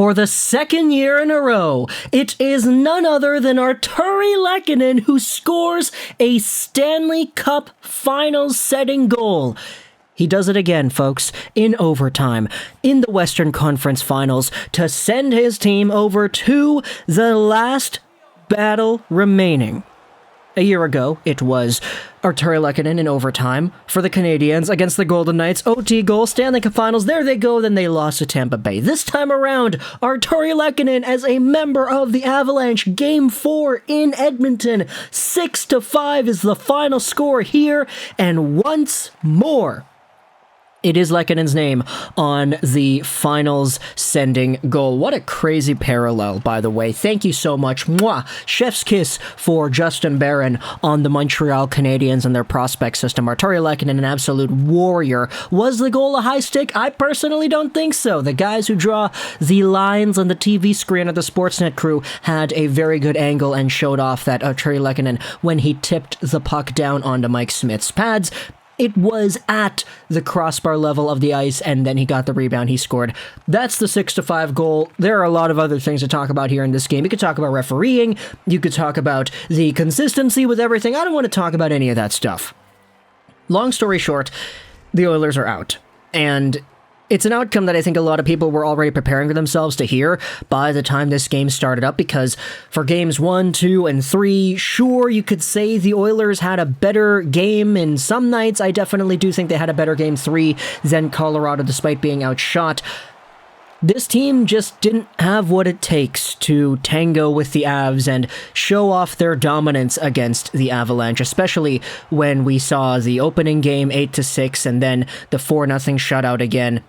For the second year in a row, it is none other than Artturi Lehkonen who scores a Stanley Cup Finals setting goal. He does it again, folks, in overtime, in the Western Conference Finals, to send his team over to the last battle remaining. A year ago, it was Artturi Lehkonen in overtime for the Canadiens against the Golden Knights. OT goal, Stanley Cup Finals, there they go, then they lost to Tampa Bay. This time around, Artturi Lehkonen as a member of the Avalanche, Game 4 in Edmonton. 6-5 is the final score here, and once more, it is Lehkonen's name on the finals sending goal. What a crazy parallel, by the way. Thank you so much. Mwah! Chef's kiss for Justin Barron on the Montreal Canadiens and their prospect system. Artturi Lehkonen, an absolute warrior. Was the goal a high stick? I personally don't think so. The guys who draw the lines on the TV screen of the Sportsnet crew had a very good angle and showed off that Artturi Lehkonen, when he tipped the puck down onto Mike Smith's pads, it was at the crossbar level of the ice, and then he got the rebound, he scored. That's the 6-5 goal. There are a lot of other things to talk about here in this game. You could talk about refereeing, you could talk about the consistency with everything. I don't want to talk about any of that stuff. Long story short, the Oilers are out. And it's an outcome that I think a lot of people were already preparing for themselves to hear by the time this game started up, because for games 1, 2, and 3, sure, you could say the Oilers had a better game in some nights. I definitely do think they had a better game 3 than Colorado, despite being outshot. This team just didn't have what it takes to tango with the Avs and show off their dominance against the Avalanche, especially when we saw the opening game 8-6 and then the 4-0 shutout again.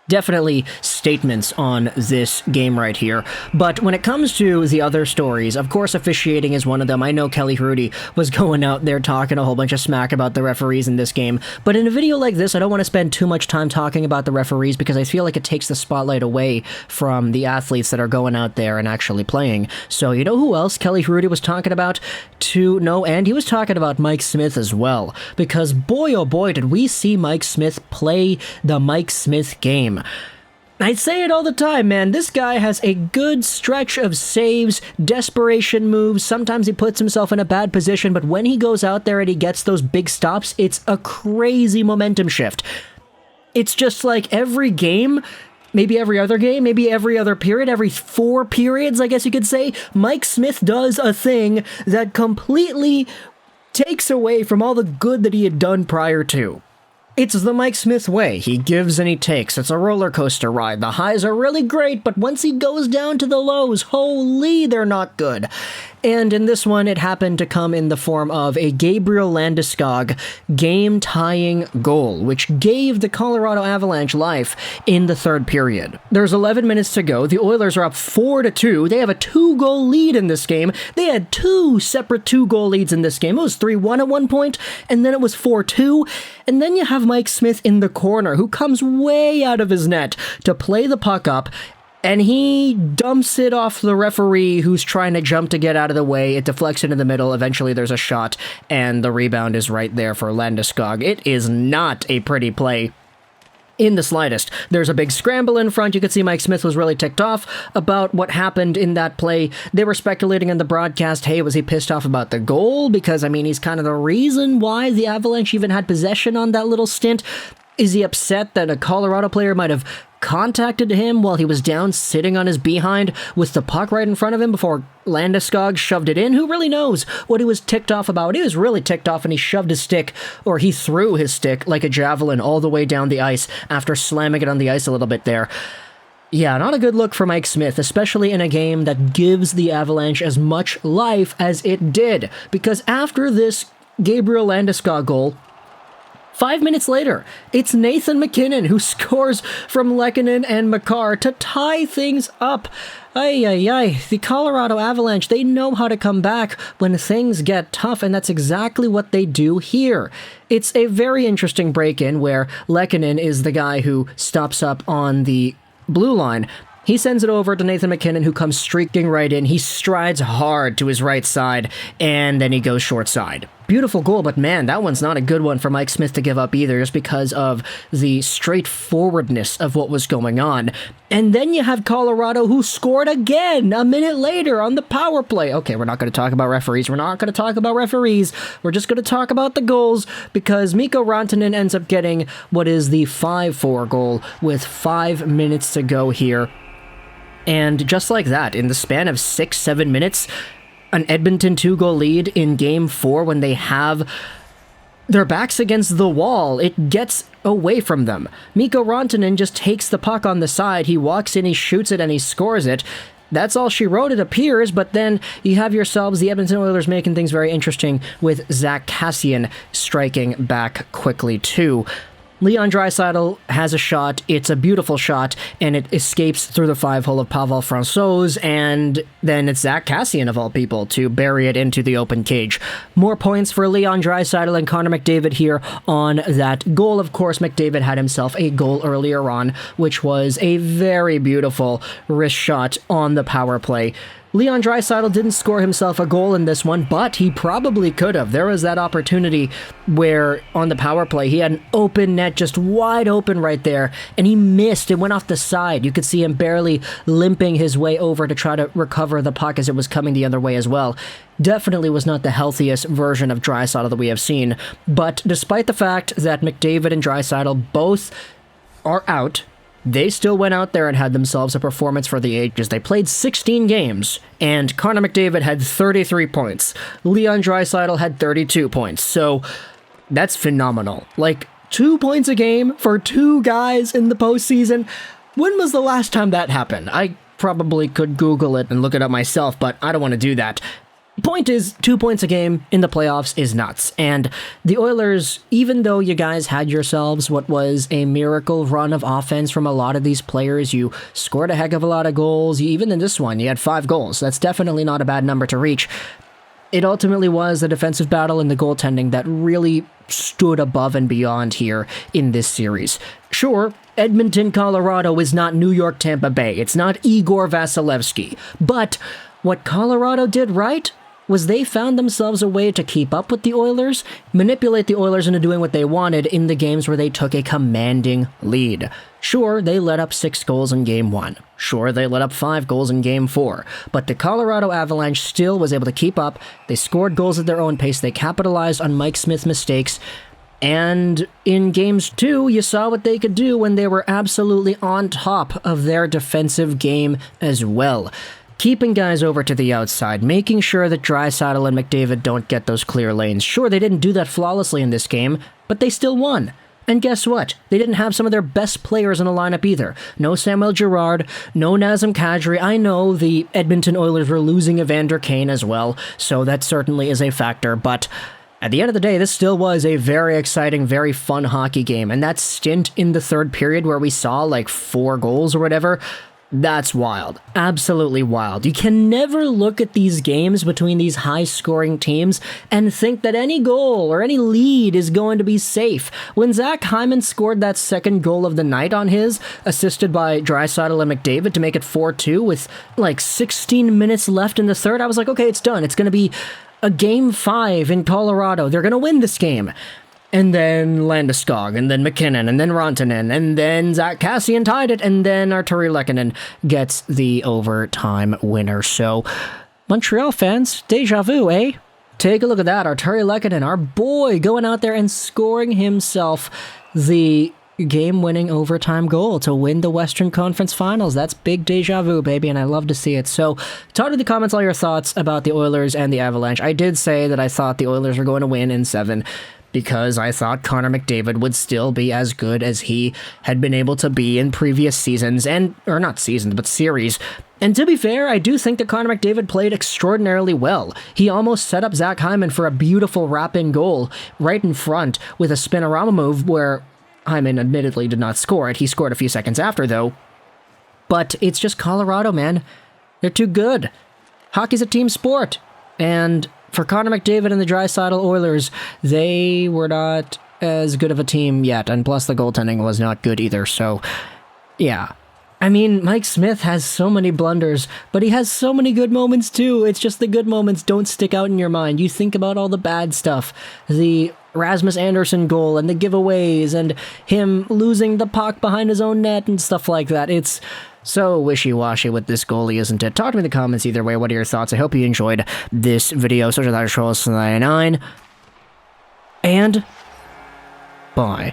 Definitely statements on this game right here. But when it comes to the other stories, of course officiating is one of them. I know Kelly Hrudey was going out there talking a whole bunch of smack about the referees in this game. But in a video like this, I don't want to spend too much time talking about the referees because I feel like it takes the spotlight away from the athletes that are going out there and actually playing. So you know who else Kelly Hrudey was talking about? And he was talking about Mike Smith as well. Because boy oh boy did we see Mike Smith play the Mike Smith game. I say it all the time, man. This guy has a good stretch of saves, desperation moves. Sometimes he puts himself in a bad position, but when he goes out there and he gets those big stops, it's a crazy momentum shift. It's just like every game, maybe every other game, maybe every other period, every 4 periods, I guess you could say, Mike Smith does a thing that completely takes away from all the good that he had done prior to. It's the Mike Smith way. He gives and he takes. It's a roller coaster ride. The highs are really great, but once he goes down to the lows, holy, they're not good. And in this one, it happened to come in the form of a Gabriel Landeskog game-tying goal, which gave the Colorado Avalanche life in the third period. There's 11 minutes to go. The Oilers are up 4-2. They have a 2-goal lead in this game. They had 2 separate 2-goal leads in this game. It was 3-1 at one point, and then it was 4-2. And then you have Mike Smith in the corner, who comes way out of his net to play the puck up, and he dumps it off the referee who's trying to jump to get out of the way. It deflects into the middle. Eventually there's a shot, and the rebound is right there for Landeskog. It is not a pretty play in the slightest. There's a big scramble in front. You could see Mike Smith was really ticked off about what happened in that play. They were speculating in the broadcast, hey, was he pissed off about the goal? Because, I mean, he's kind of the reason why the Avalanche even had possession on that little stint. Is he upset that a Colorado player might have contacted him while he was down sitting on his behind with the puck right in front of him before Landeskog shoved it in? Who really knows what he was ticked off about? He was really ticked off, and he shoved his stick, or he threw his stick like a javelin all the way down the ice after slamming it on the ice a little bit there. Yeah, not a good look for Mike Smith, especially in a game that gives the Avalanche as much life as it did. Because after this Gabriel Landeskog goal, 5 minutes later, it's Nathan MacKinnon who scores from Lehkonen and Makar to tie things up. The Colorado Avalanche, they know how to come back when things get tough, and that's exactly what they do here. It's a very interesting break-in where Lehkonen is the guy who stops up on the blue line. He sends it over to Nathan MacKinnon, who comes streaking right in. He strides hard to his right side, and then he goes short side. beautiful goal, but man, that one's not a good one for Mike Smith to give up either, just because of the straightforwardness of what was going on. And then you have Colorado, who scored again a minute later on the power play. Okay, we're not going to talk about referees. We're just going to talk about the goals, because Mikko Rantanen ends up getting what is the 5-4 goal with 5 minutes to go here. And just like that, in the span of 6-7 minutes, an Edmonton 2-goal lead in Game 4 when they have their backs against the wall. It gets away from them. Mikko Rantanen just takes the puck on the side. He walks in, he shoots it, and he scores it. That's all she wrote, it appears, but then you have yourselves the Edmonton Oilers making things very interesting with Zack Kassian striking back quickly too. Leon Draisaitl has a shot, it's a beautiful shot, and it escapes through the 5-hole of Pavel Francouz, and then it's Zack Kassian, of all people, to bury it into the open cage. More points for Leon Draisaitl and Connor McDavid here on that goal. Of course, McDavid had himself a goal earlier on, which was a very beautiful wrist shot on the power play. Leon Draisaitl didn't score himself a goal in this one, but he probably could have. There was that opportunity where, on the power play, he had an open net, just wide open right there, and he missed. It went off the side. You could see him barely limping his way over to try to recover the puck as it was coming the other way as well. Definitely was not the healthiest version of Draisaitl that we have seen, but despite the fact that McDavid and Draisaitl both are out, they still went out there and had themselves a performance for the ages. They played 16 games, and Connor McDavid had 33 points. Leon Draisaitl had 32 points, so that's phenomenal. Like, 2 points a game for 2 guys in the postseason. When was the last time that happened? I probably could Google it and look it up myself, but I don't want to do that. Point is, 2 points a game in the playoffs is nuts, and the Oilers, even though you guys had yourselves what was a miracle run of offense from a lot of these players, you scored a heck of a lot of goals. Even in this one, you had 5 goals. That's definitely not a bad number to reach. It ultimately was the defensive battle and the goaltending that really stood above and beyond here in this series. Sure, Edmonton, Colorado is not New York, Tampa Bay. It's not Igor Vasilevsky, but what Colorado did right was they found themselves a way to keep up with the Oilers, manipulate the Oilers into doing what they wanted in the games where they took a commanding lead. Sure, they let up 6 goals in Game 1. Sure, they let up 5 goals in Game 4. But the Colorado Avalanche still was able to keep up. They scored goals at their own pace. They capitalized on Mike Smith's mistakes. And in Games 2, you saw what they could do when they were absolutely on top of their defensive game as well. Keeping guys over to the outside, making sure that Draisaitl and McDavid don't get those clear lanes. Sure, they didn't do that flawlessly in this game, but they still won. And guess what? They didn't have some of their best players in the lineup either. No Samuel Girard, no Nazem Kadri. I know the Edmonton Oilers were losing Evander Kane as well, so that certainly is a factor, but at the end of the day, this still was a very exciting, very fun hockey game, and that stint in the third period where we saw like 4 goals or whatever, that's wild. Absolutely wild. You can never look at these games between these high-scoring teams and think that any goal or any lead is going to be safe. When Zach Hyman scored that second goal of the night on his, assisted by Draisaitl and McDavid to make it 4-2 with like 16 minutes left in the third, I was like, okay, it's done. It's going to be a Game 5 in Colorado. They're going to win this game. And then Landeskog, and then McKinnon, and then Rantanen, and then Zack Kassian tied it, and then Artturi Lehkonen gets the overtime winner. So, Montreal fans, deja vu, eh? Take a look at that. Artturi Lehkonen, our boy, going out there and scoring himself the game-winning overtime goal to win the Western Conference Finals. That's big deja vu, baby, and I love to see it. So, talk in the comments all your thoughts about the Oilers and the Avalanche. I did say that I thought the Oilers were going to win in 7, because I thought Connor McDavid would still be as good as he had been able to be in previous seasons, or not seasons, but series. And to be fair, I do think that Connor McDavid played extraordinarily well. He almost set up Zach Hyman for a beautiful wrap-in goal right in front with a spinorama move where Hyman admittedly did not score it. He scored a few seconds after, though. But it's just Colorado, man. They're too good. Hockey's a team sport. And for Connor McDavid and the Draisaitl Oilers, they were not as good of a team yet, and plus the goaltending was not good either, so yeah. I mean, Mike Smith has so many blunders, but he has so many good moments too. It's just the good moments don't stick out in your mind. You think about all the bad stuff. The Rasmus Andersson goal and the giveaways and him losing the puck behind his own net and stuff like that. It's so wishy-washy with this goalie, isn't it? Talk to me in the comments either way. What are your thoughts? I hope you enjoyed this video. Social Trolls 99. And bye.